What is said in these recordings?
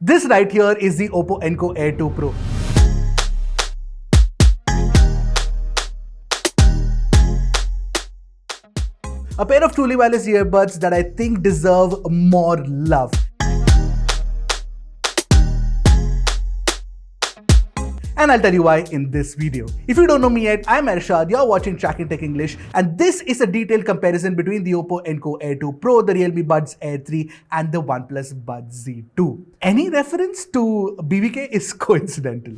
This right here is the OPPO Enco Air 2 Pro. A pair of truly wireless earbuds that I think deserve more love. And I'll tell you why in this video. If you don't know me yet, I'm Arshad, you're watching Trakin Tech English, and this is a detailed comparison between the OPPO Enco Air 2 Pro, the Realme Buds Air 3 and the OnePlus Buds Z2. Any reference to BBK is coincidental.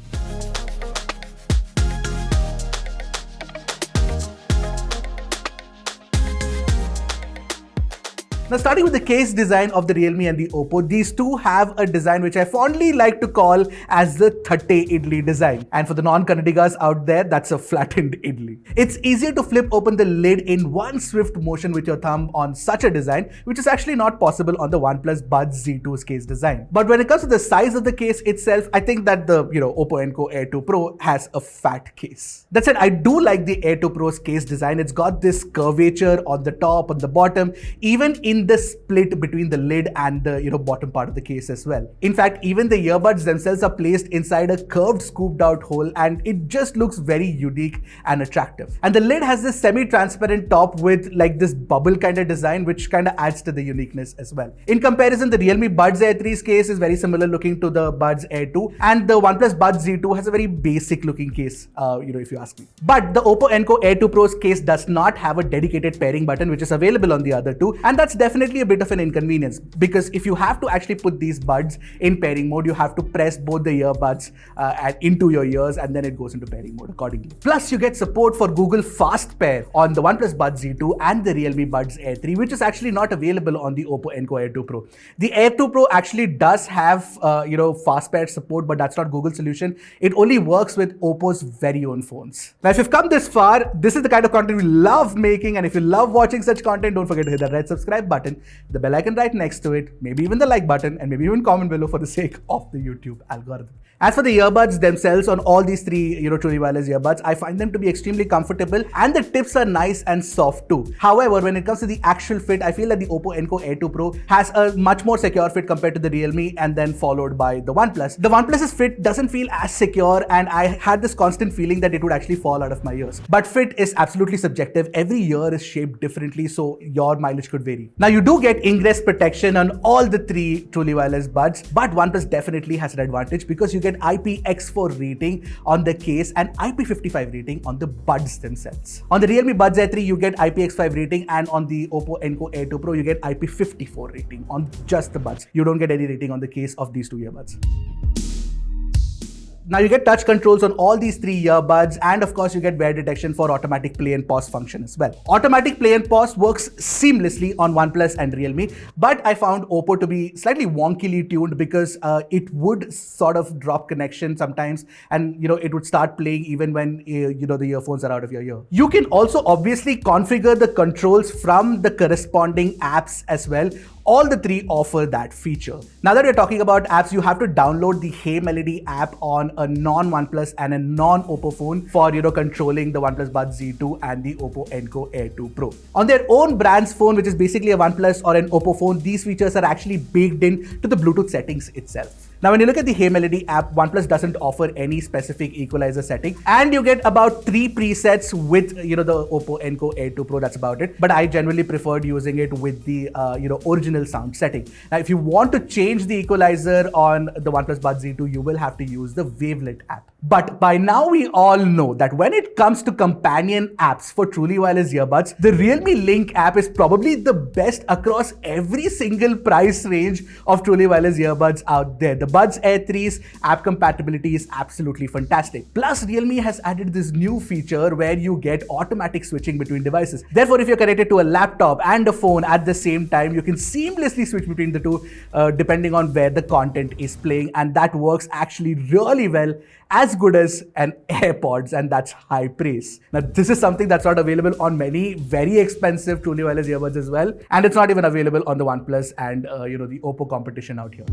Now, starting with the case design of the Realme and the OPPO, these two have a design which I fondly like to call as the Thatte Idli design. And for the non-Kannadigas out there, that's a flattened idli. It's easier to flip open the lid in one swift motion with your thumb on such a design, which is actually not possible on the OnePlus Buds Z2's case design. But when it comes to the size of the case itself, I think that the OPPO Enco Air 2 Pro has a fat case. That said, I do like the Air 2 Pro's case design. It's got this curvature on the top, on the bottom, even in the split between the lid and the bottom part of the case as well. In fact, even the earbuds themselves are placed inside a curved scooped out hole, and it just looks very unique and attractive. And the lid has this semi-transparent top with like this bubble kind of design, which kind of adds to the uniqueness as well. In comparison, the Realme Buds Air 3's case is very similar looking to the Buds Air 2, and the OnePlus Buds Z2 has a very basic looking case, if you ask me. But the OPPO Enco Air 2 Pro's case does not have a dedicated pairing button, which is available on the other two, and that's definitely a bit of an inconvenience, because if you have to actually put these buds in pairing mode, you have to press both the earbuds into your ears, and then it goes into pairing mode accordingly. Plus, you get support for Google Fast Pair on the OnePlus Buds Z2 and the Realme Buds Air 3, which is actually not available on the OPPO Enco Air 2 Pro. The Air 2 Pro actually does have Fast Pair support, but that's not Google's solution. It only works with OPPO's very own phones. Now, if you've come this far, this is the kind of content we love making, and if you love watching such content, don't forget to hit that red subscribe button, the bell icon right next to it, maybe even the like button, and maybe even comment below for the sake of the YouTube algorithm. As for the earbuds themselves, on all these three truly wireless earbuds, I find them to be extremely comfortable, and the tips are nice and soft too. However, when it comes to the actual fit, I feel that the OPPO Enco Air 2 Pro has a much more secure fit compared to the Realme, and then followed by the OnePlus. The OnePlus's fit doesn't feel as secure, and I had this constant feeling that it would actually fall out of my ears. But fit is absolutely subjective. Every ear is shaped differently, so your mileage could vary. Now, you do get ingress protection on all the three truly wireless buds, but OnePlus definitely has an advantage because you get IPX4 rating on the case and IP55 rating on the buds themselves. On the Realme Buds Air 3, you get IPX5 rating, and on the OPPO Enco Air 2 Pro, you get IP54 rating on just the buds. You don't get any rating on the case of these two earbuds. Now, you get touch controls on all these three earbuds, and of course you get wear detection for automatic play and pause function as well. Automatic play and pause works seamlessly on OnePlus and Realme, but I found OPPO to be slightly wonkily tuned because it would sort of drop connection sometimes, and it would start playing even when the earphones are out of your ear. You can also obviously configure the controls from the corresponding apps as well. All the three offer that feature. Now that we're talking about apps, you have to download the Hey Melody app on a non-OnePlus and a non-OPPO phone for controlling the OnePlus Buds Z2 and the OPPO Enco Air 2 Pro. On their own brand's phone, which is basically a OnePlus or an OPPO phone, these features are actually baked in to the Bluetooth settings itself. Now, when you look at the Hey Melody app, OnePlus doesn't offer any specific equalizer setting, and you get about 3 presets with the OPPO Enco Air 2 Pro. That's about it. But I generally preferred using it with the original sound setting. Now, if you want to change the equalizer on the OnePlus Buds Z2, you will have to use the Wavelet app. But by now we all know that when it comes to companion apps for truly wireless earbuds, the Realme Link app is probably the best across every single price range of truly wireless earbuds out there. The Buds Air 3's app compatibility is absolutely fantastic. Plus, Realme has added this new feature where you get automatic switching between devices. Therefore, if you're connected to a laptop and a phone at the same time, you can seamlessly switch between the two depending on where the content is playing, and that works actually really well, as good as an AirPods, and that's high praise. Now, this is something that's not available on many very expensive truly wireless earbuds as well, and it's not even available on the OnePlus and the OPPO competition out here.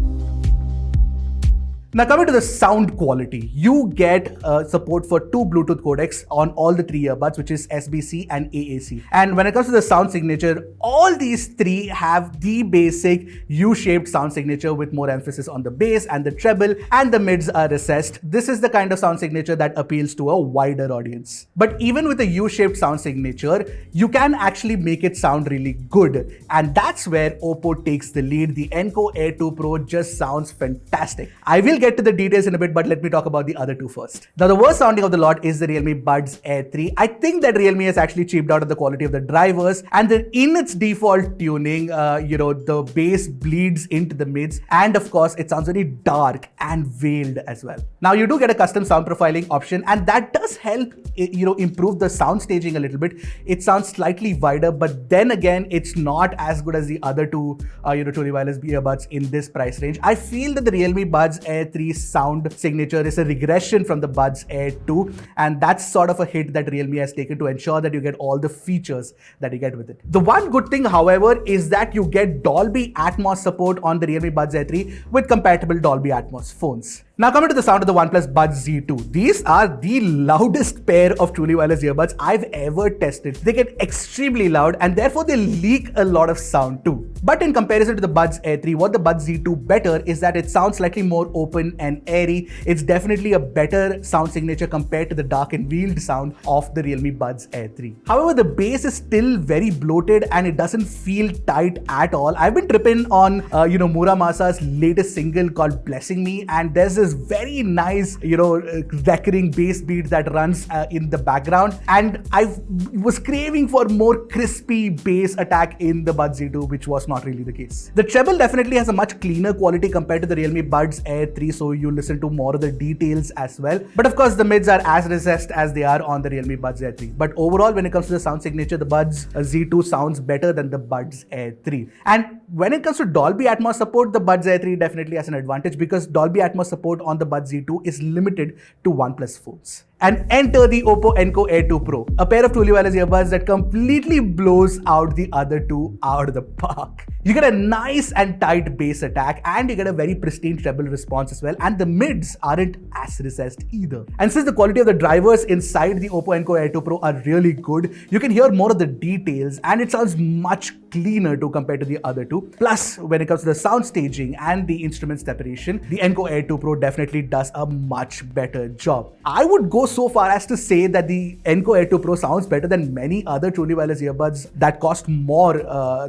Now coming to the sound quality, you get support for 2 Bluetooth codecs on all the 3 earbuds, which is SBC and AAC. And when it comes to the sound signature, all these 3 have the basic U-shaped sound signature with more emphasis on the bass and the treble, and the mids are recessed. This is the kind of sound signature that appeals to a wider audience. But even with a U-shaped sound signature, you can actually make it sound really good. And that's where OPPO takes the lead. The Enco Air 2 Pro just sounds fantastic. I will get to the details in a bit, but let me talk about the other 2 first. Now, the worst sounding of the lot is the Realme Buds Air 3. I think that Realme has actually cheaped out of the quality of the drivers, and then in its default tuning, the bass bleeds into the mids, and of course, it sounds very dark and veiled as well. Now, you do get a custom sound profiling option, and that does help, improve the sound staging a little bit. It sounds slightly wider, but then again, it's not as good as the other 2, truly wireless earbuds in this price range. I feel that the Realme Buds Air 3 sound signature is a regression from the Buds Air 2, and that's sort of a hit that Realme has taken to ensure that you get all the features that you get with it. The one good thing, however, is that you get Dolby Atmos support on the Realme Buds Air 3 with compatible Dolby Atmos phones. Now coming to the sound of the OnePlus Buds Z2. These are the loudest pair of truly wireless earbuds I've ever tested. They get extremely loud, and therefore they leak a lot of sound too. But in comparison to the Buds Air 3, what the Buds Z2 better is that it sounds slightly more open and airy. It's definitely a better sound signature compared to the dark and veiled sound of the Realme Buds Air 3. However, the bass is still very bloated and it doesn't feel tight at all. I've been tripping on, Muramasa's latest single called Blessing Me, and there's this very nice, recurring bass beat that runs in the background, and I was craving for more crispy bass attack in the Buds Z2, which was not really the case. The treble definitely has a much cleaner quality compared to the Realme Buds Air 3, so you listen to more of the details as well. But of course, the mids are as recessed as they are on the Realme Buds Air 3. But overall, when it comes to the sound signature, the Buds Z2 sounds better than the Buds Air 3. And when it comes to Dolby Atmos support, the Buds Air 3 definitely has an advantage because Dolby Atmos support on the Buds Z2 is limited to OnePlus phones. And enter the OPPO Enco Air 2 Pro, a pair of truly wireless earbuds that completely blows out the other 2 out of the park. You get a nice and tight bass attack, and you get a very pristine treble response as well, and the mids aren't as recessed either. And since the quality of the drivers inside the OPPO Enco Air 2 Pro are really good, you can hear more of the details, and it sounds much cleaner too compared to the other 2. Plus, when it comes to the sound staging and the instrument separation, the Enco Air 2 Pro definitely does a much better job. I would go so far as to say that the Enco Air 2 Pro sounds better than many other truly wireless earbuds that cost more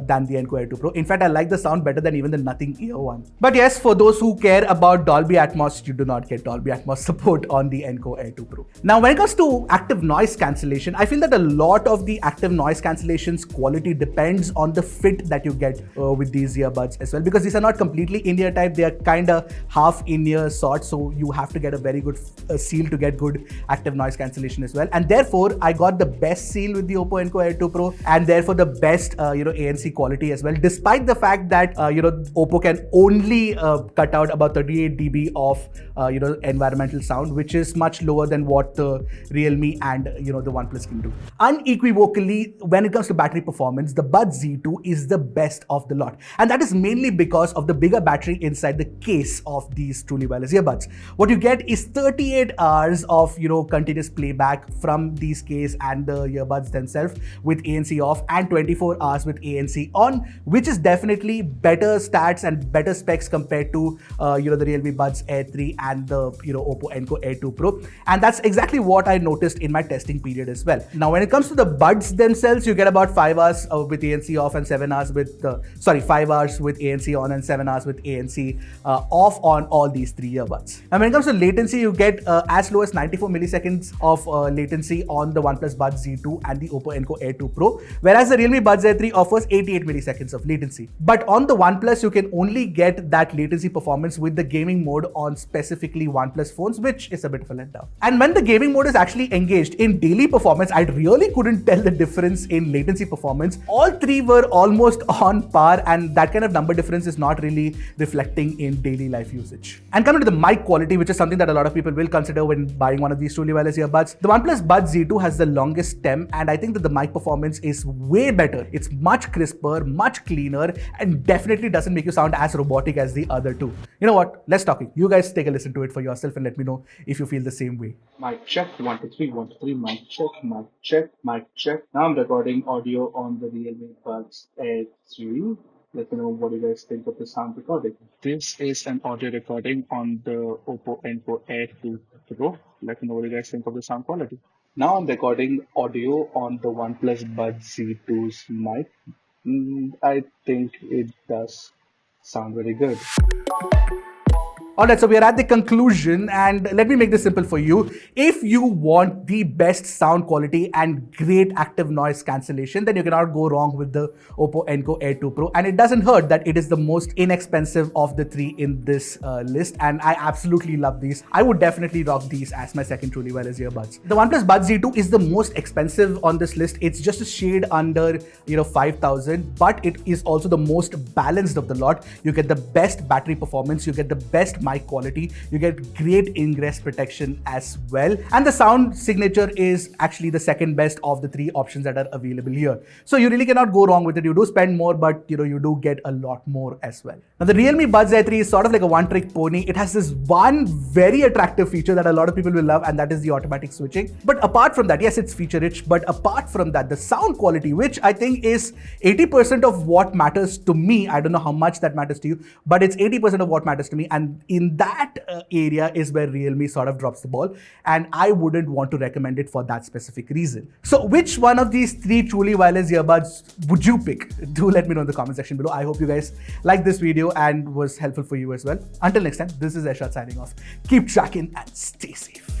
than the Enco Air 2 Pro. In fact, I like the sound better than even the Nothing Ear one. But yes, for those who care about Dolby Atmos, you do not get Dolby Atmos support on the Enco Air 2 Pro. Now, when it comes to active noise cancellation, I feel that a lot of the active noise cancellation's quality depends on the fit that you get with these earbuds as well, because these are not completely in-ear type, they are kind of half in-ear sort, so you have to get a very good seal to get good active noise cancellation as well. And therefore, I got the best seal with the OPPO Enco Air 2 Pro, and therefore the best ANC quality as well, despite the fact that OPPO can only cut out about 38 dB of environmental sound, which is much lower than what the Realme and the OnePlus can do. Unequivocally, when it comes to battery performance, the Buds Z2 is the best of the lot, and that is mainly because of the bigger battery inside the case of these truly wireless earbuds. What you get is 38 hours of continuous playback from these case and the earbuds themselves with ANC off, and 24 hours with ANC on, which is definitely better stats and better specs compared to the Realme Buds Air 3 and the OPPO Enco Air 2 Pro. And that's exactly what I noticed in my testing period as well. Now, when it comes to the buds themselves, you get about 5 hours with ANC off and 7 hours with 5 hours with ANC on and 7 hours with ANC off on all these 3 earbuds. And when it comes to latency, you get as low as 94 milliseconds of latency on the OnePlus Buds Z2 and the OPPO Enco Air 2 Pro, whereas the Realme Buds Air 3 offers 88 milliseconds of latency. But on the OnePlus, you can only get that latency performance with the gaming mode on specifically OnePlus phones, which is a bit of a letdown. And when the gaming mode is actually engaged in daily performance, I really couldn't tell the difference in latency performance. All 3 were almost on par, and that kind of number difference is not really reflecting in daily life usage. And coming to the mic quality, which is something that a lot of people will consider when buying one of these truly wireless earbuds. The OnePlus Buds Z2 has the longest stem, and I think that the mic performance is way better. It's much crisper, much cleaner, and definitely doesn't make you sound as robotic as the other two. You know what? Let's talk it. You guys take a listen to it for yourself and let me know if you feel the same way. Mic check, 1 2 3, 1 2 3, mic check, mic check, mic check. Now I'm recording audio on the Realme Buds Air 3. Let me know what you guys think of the sound recording. This is an audio recording on the OPPO Enco Air 2 Pro. Let me know what you guys think of the sound quality. Now I'm recording audio on the OnePlus Buds Z2's mic. I think it does sound very good. Alright, so we are at the conclusion, and let me make this simple for you. If you want the best sound quality and great active noise cancellation, then you cannot go wrong with the OPPO Enco Air 2 Pro. And it doesn't hurt that it is the most inexpensive of the three in this list, and I absolutely love these. I would definitely rock these as my second truly wireless earbuds. The OnePlus Buds Z2 is the most expensive on this list. It's just a shade under 5,000, but it is also the most balanced of the lot. You get the best battery performance, you get the best mic quality, you get great ingress protection as well, and the sound signature is actually the second best of the three options that are available here. So you really cannot go wrong with it. You do spend more, but you do get a lot more as well. Now the Realme Buds Air 3 is sort of like a one-trick pony. It has this one very attractive feature that a lot of people will love, and that is the automatic switching. But apart from that, yes, it's feature rich, but apart from that, the sound quality, which I think is 80% of what matters to me, I don't know how much that matters to you, but it's 80% of what matters to me, and in that area is where Realme sort of drops the ball, and I wouldn't want to recommend it for that specific reason. So which one of these three truly wireless earbuds would you pick? Do let me know in the comment section below. I hope you guys liked this video and was helpful for you as well. Until next time, this is Eshat signing off. Keep tracking and stay safe.